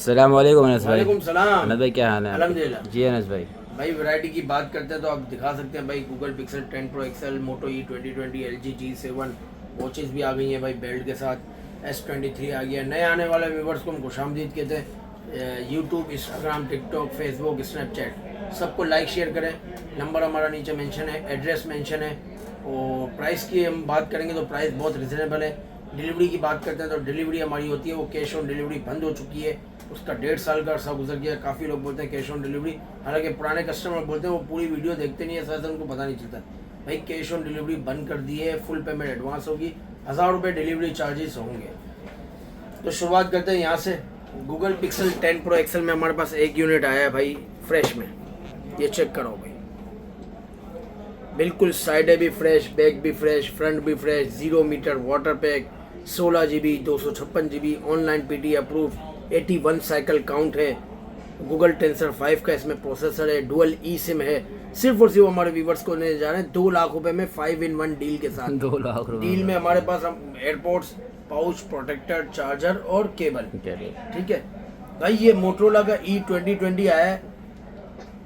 अस्सलाम वालेकुम अनस भाई। वालेकुम सलाम। अनस भाई क्या हाल है? अल्हम्दुलिल्लाह। जी अनस भाई। भाई वैरायटी की बात करते हैं तो आप दिखा सकते हैं भाई गूगल पिक्सल 10 प्रो एक्सएल, मोटो E2020, LG G7 वॉचेस भी आ गई हैं भाई बेल्ट के साथ। S23 आ गया। नए आने वाले व्यूवर्स को हम खुशामदीद कहते हैं। YouTube, Instagram, TikTok, Facebook, Snapchat सबको लाइक शेयर करें। नंबर हमारा नीचे मेंशन है, एड्रेस मेंशन है। और प्राइस की हम बात करेंगे तो प्राइस बहुत रिजनेबल है। डिलीवरी की बात करते हैं तो डिलीवरी हमारी होती है, वो कैश ऑन डिलीवरी बंद हो चुकी है। उसका 1.5 साल का अर्सा गुजर गया। काफ़ी लोग बोलते हैं कैश ऑन डिलीवरी, हालांकि पुराने कस्टमर बोलते हैं वो पूरी वीडियो देखते नहीं है, शायद उनको पता नहीं चलता। भाई कैश ऑन डिलीवरी बंद कर दी है, फुल पेमेंट एडवांस होगी, 1000 रुपये डिलीवरी चार्जेस होंगे। तो शुरुआत करते हैं यहाँ से। गूगल पिक्सल 10 प्रो एक्सएल में हमारे पास एक यूनिट आया है भाई फ्रेश में। ये चेक करो भाई, बिल्कुल साइड भी फ्रेश, बैक भी फ्रेश, फ्रंट भी fresh, 0 metre water pack, 16 GB 256 GB online PT approve, 81 cycle count है। गूगल टेंसर 5 का इसमें प्रोसेसर है, डुअल ई सिम है। सिर्फ और सिर्फ हमारे व्यूवर्स को लेने जा रहे हैं 2 लाख रुपए में 5-in-1 डील के साथ। 2 लाख रुपए डील में हमारे पास हम एयरपोर्ट्स, पाउच, प्रोटेक्टर, चार्जर और केबल। ठीक है भाई। ये मोटरोला का E2020 आया है,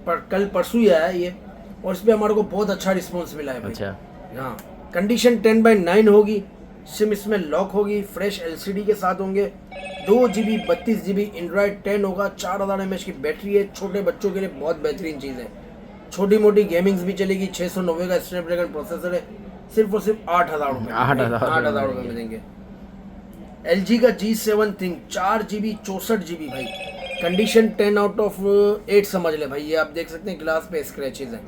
पर कल परसों ही आया है ये, और इस पर हमारे को बहुत अच्छा रिस्पॉन्स मिला है भाई। अच्छा। हाँ, कंडीशन 10/9 होगी। सिम इसमें लॉक होगी, फ्रेश LCD के साथ होंगे। 2 GB 32 GB एंड्रॉयड 10 होगा। 4000 mAh की बैटरी है। छोटे बच्चों के लिए बहुत बेहतरीन चीज़ है। छोटी मोटी गेमिंग्स भी चलेगी। 690 का स्नैपड्रैगन प्रोसेसर है। सिर्फ और सिर्फ 8000 रुपये, 8000 रुपये में देंगे। LG का G7 थिंक 4 GB 64 GB भाई। कंडीशन 10 आउट ऑफ 8 समझ ले भाई। ये आप देख सकते हैं ग्लास पे स्क्रैचेज हैं।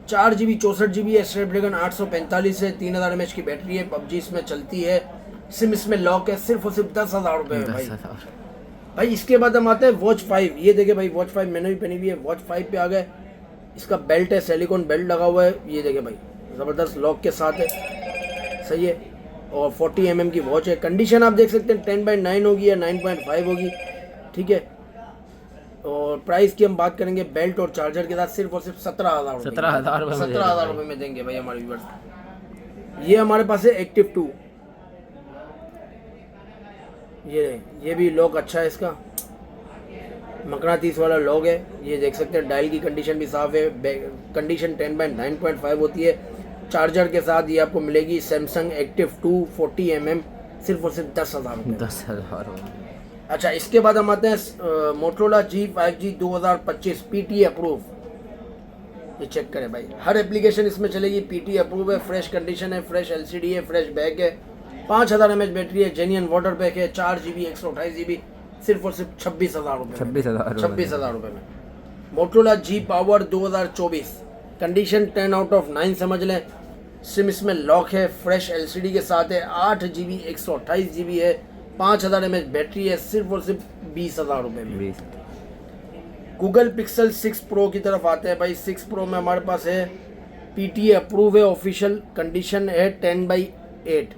4 GB 64 GB है। स्नैपड्रैगन 845 है। 3000 mAh की बैटरी है। PUBG इसमें चलती है। सिम इसमें लॉक है। सिर्फ और सिर्फ 10,000 रुपये में भाई। भाई इसके बाद हम आते हैं वॉच 5। ये देखे भाई, वॉच 5 मैंने भी पहनी हुई है। वॉच 5 पे आ गए। इसका बेल्ट है, सिलिकॉन बेल्ट लगा हुआ है। ये देखे भाई, ज़बरदस्त लॉक के साथ है, सही है। और 40 mm की वॉच है। कंडीशन आप देख सकते हैं 10/9 होगी या 9.5 होगी। ठीक है। और प्राइस की हम बात करेंगे बेल्ट और चार्जर के साथ सिर्फ और सिर्फ 17,000 17,000 रुपये में देंगे भाई हमारे व्यूअर्स। ये हमारे पास है एक्टिव 2। ये भी लॉक अच्छा है इसका, मकनातीस वाला लॉक है। ये देख सकते हैं डायल की कंडीशन भी साफ है। कंडीशन 10/9.5 होती है। चार्जर के साथ ये आपको मिलेगी सैमसंग एक्टिव 2 40 mm, सिर्फ और सिर्फ 10,000 रुपये। 10,000। अच्छा, इसके बाद हम आते हैं मोटरोला G5G 2025 PT अप्रूव। ये चेक करें भाई, हर एप्लीकेशन इसमें चलेगी। PT अप्रूव है, फ्रेश कंडीशन है, फ्रेश LCD है, फ्रेश बैक है, 5000 mAh बैटरी है, जेन्युइन वाटर पैक है, 4 GB 128 GB, सिर्फ और सिर्फ 26,000 रुपये। 26,000 रुपये में Motorola G power 2024। Condition 10 out of 9 समझ लें। सिम इसमें लॉक है, फ्रेश LCD के साथ है, 8 GB 128 GB है, 5000 mAh बैटरी है, सिर्फ और सिर्फ 20,000 रुपये में। गूगल पिक्सल 6 प्रो की तरफ आते हैं भाई। 6 प्रो में हमारे पास है PT अप्रूव है, ऑफिशियल कंडीशन है 10/8।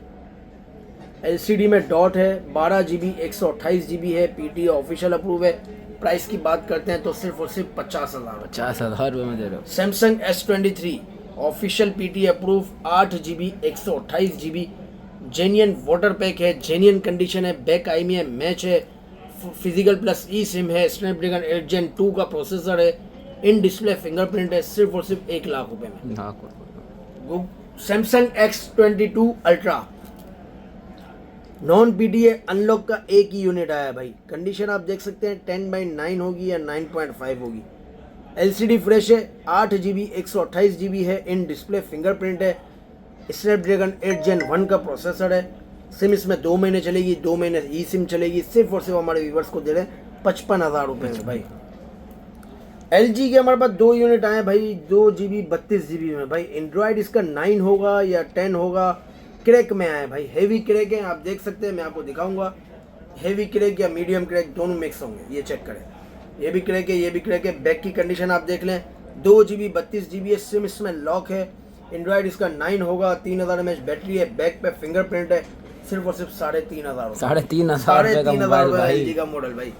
LCD में डॉट है, 12 GB 128 GB है, PT ऑफिशियल अप्रूव है। प्राइस की बात करते हैं तो सिर्फ और सिर्फ 50,000 रुपये में दे रहे हो। Samsung S23 official PT approve, 8 GB 128 GB, genuine water pack है, जेन्युइन कंडीशन है, बैक IMEI है, मैच है, फिजिकल प्लस ई सिम है, स्नैपड्रैगन 8 Gen 2 का प्रोसेसर है, इन डिस्प्ले फिंगरप्रिंट है, सिर्फ और सिर्फ 1 लाख रुपए में। Samsung X22 ultra non PT है, अनलॉक का एक ही यूनिट आया है भाई। कंडीशन आप देख सकते हैं 10/9 होगी या 9.5 होगी। LCD फ्रेश है, 8 GB 128 GB है, इन डिस्प्ले फिंगरप्रिंट है, स्नैपड्रैगन 8 Gen 1 का प्रोसेसर है। सिम इसमें 2 महीने चलेगी, 2 महीने ई सिम चलेगी। सिर्फ और सिर्फ हमारे व्यूवर्स को दे रहे हैं 55,000 रुपये में भाई। LG के हमारे पास 2 यूनिट आए भाई, 2 GB 32 GB में भाई। एंड्रॉयड इसका 9 होगा या 10 होगा। क्रैक में आए भाई, हेवी क्रैक है, आप देख सकते हैं, मैं आपको दिखाऊंगा। हेवी क्रैक या मीडियम क्रैक दोनों मिक्स होंगे। ये चेक करें, ये भी क्रैक है, ये भी क्रैक है। बैक की कंडीशन आप देख लें, 2 GB 32 GB है, सिम इसमें लॉक है। एंड्रॉयड इसका 9 होगा, 3000 mAh बैटरी है, बैक पे फिंगरप्रिंट है, सिर्फ और सिर्फ 3,500 3,500 LG का मॉडल भाई।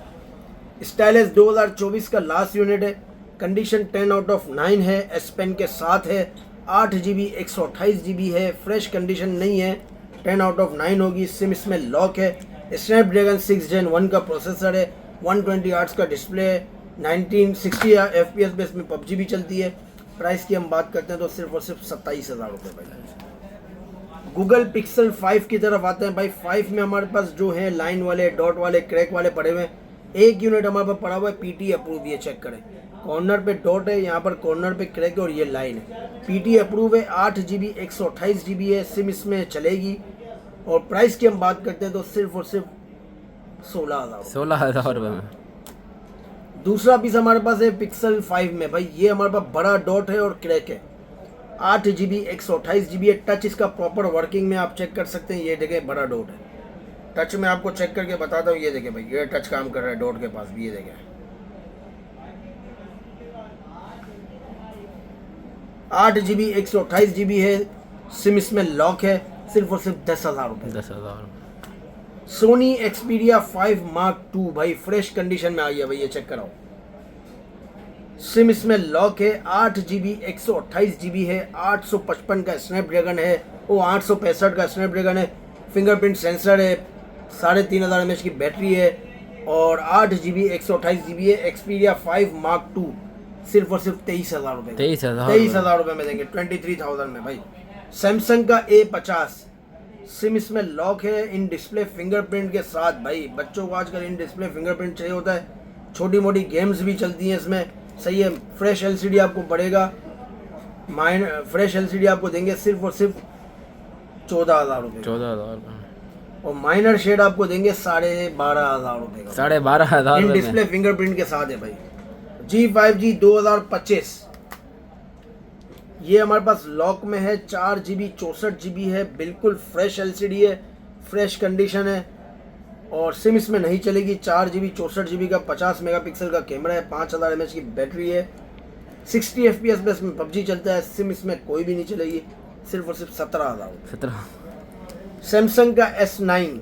स्टाइलिश 2024 का लास्ट यूनिट है। कंडीशन 10 आउट ऑफ 9 है, S पेन के साथ है, 8 GB 128 GB है, फ्रेश कंडीशन नहीं है, 10 आउट ऑफ 9 होगी। सिम इसमें लॉक है, स्नैपड्रैगन 6 Gen 1 का प्रोसेसर है, 120 हर्ट्ज का डिस्प्ले, 1960 FPS पे इसमें PUBG भी चलती है। प्राइस की हम बात करते हैं तो सिर्फ और सिर्फ 27,000 रुपये भाई। गूगल पिक्सल 5 की तरफ आते हैं भाई। 5 में हमारे पास जो है लाइन वाले, डॉट वाले, क्रैक वाले पड़े हुए हैं। एक यूनिट हमारे पास पड़ा हुआ है PT अप्रूव, ये चेक करें। कॉर्नर पे डॉट है, यहाँ पर कॉर्नर पे क्रैक है और ये लाइन है। PT अप्रूव है, 8 GB 128 GB है, सिम इसमें चलेगी। और प्राइस की हम बात करते हैं तो सिर्फ और सिर्फ 16,000 रुपये में। दूसरा पीस हमारे पास है पिक्सल 5 में भाई। ये हमारे पास बड़ा डॉट है और क्रैक है, 8 GB 128 GB है। टच इसका प्रॉपर वर्किंग में आप चेक कर सकते हैं। ये देखें बड़ा डॉट है, टच में आपको चेक करके बताता हूँ। ये देखें भाई, ये टच काम कर रहा है डॉट के पास भी, ये देखें। 8 GB 128 GB है, सिम इसमें लॉक है, सिर्फ और सिर्फ 10,000 रुपये। 10,000। सोनी एक्सपीरिया 5 Mark II भाई, फ्रेश कंडीशन में आई है भाई, ये चेक कराओ। सिम इसमें लॉक है, 8 GB 128 GB है, 855 का स्नैपड्रैगन है, वो 865 का स्नैपड्रैगन है। फिंगरप्रिंट सेंसर है, 3500 mAh की बैटरी है और 8 GB 128 GB है। एक्सपीरिया 5 Mark II सिर्फ और सिर्फ 23,000 रुपये। 23,000 रुपये में देंगे, 23,000 में भाई। सैमसंग का A50, सिम इसमें लॉक है, इन डिस्प्ले फिंगरप्रिंट के साथ भाई। बच्चों को आजकल इन डिस्प्ले फिंगरप्रिंट चाहिए होता है, छोटी मोटी गेम्स भी चलती हैं इसमें, सही है। फ्रेश LCD आपको पड़ेगा, फ्रेश LCD आपको देंगे सिर्फ और सिर्फ 14,000 रुपये। 14,000 रुपये और माइनर शेड आपको देंगे 12,500 रुपये का। 12,500 इन डिस्प्ले फिंगरप्रिंट के साथ है भाई। G5G 2025, ये हमारे पास लॉक में है, 4 GB 64 GB है, बिल्कुल फ्रेश LCD है, फ्रेश कंडीशन है और सिम इसमें नहीं चलेगी। 4 GB 64 GB का 50 मेगापिक्सल का कैमरा है, 5000 mAh की बैटरी है, 60 FPS पे इसमें PUBG चलता है। सिम इसमें कोई भी नहीं चलेगी, सिर्फ और सिर्फ 17,000। 17। सैमसंग का S9,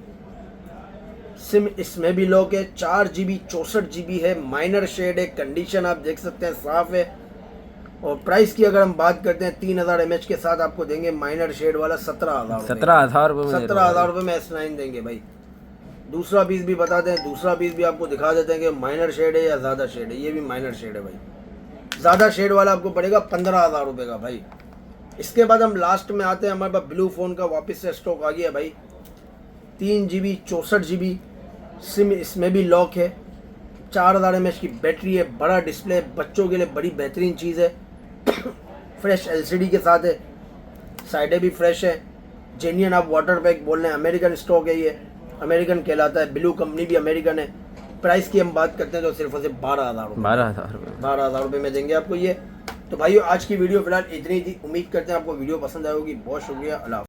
सिम इसमें भी लॉक है, 4 GB 64 GB है, माइनर शेड है, कंडीशन आप देख सकते हैं साफ है। और प्राइस की अगर हम बात करते हैं 3000 mAh के साथ आपको देंगे माइनर शेड वाला 17,000 रुपये। 17,000 रुपये में S9 देंगे भाई। दूसरा पीस भी बताते हैं, दूसरा पीस भी आपको दिखा देते हैं कि माइनर शेड है या ज़्यादा शेड है। ये भी माइनर शेड है भाई। ज़्यादा शेड वाला आपको पड़ेगा 15,000 रुपये का भाई। इसके बाद हम लास्ट में आते हैं, हमारे पास ब्लू फ़ोन का वापस से स्टॉक आ गया भाई। 3 GB 64 GB, सिम इसमें भी लॉक है, 4000 mAh की बैटरी है, बड़ा डिस्प्ले, बच्चों के लिए बड़ी बेहतरीन चीज़ है। फ्रेश LCD के साथ है, साइडें भी फ्रेश है, जेन्युइन आप वाटर पैक बोल रहे हैं, अमेरिकन स्टॉक है, ये अमेरिकन कहलाता है, ब्लू कंपनी भी अमेरिकन है। प्राइस की हम बात करते हैं तो सिर्फ और सिर्फ 12,000 रुपये। 12,000 रुपये में देंगे आपको ये। तो भाइयों आज की वीडियो फिलहाल इतनी थी, उम्मीद करते हैं आपको वीडियो पसंद आई होगी। बहुत शुक्रिया, अल्लाह।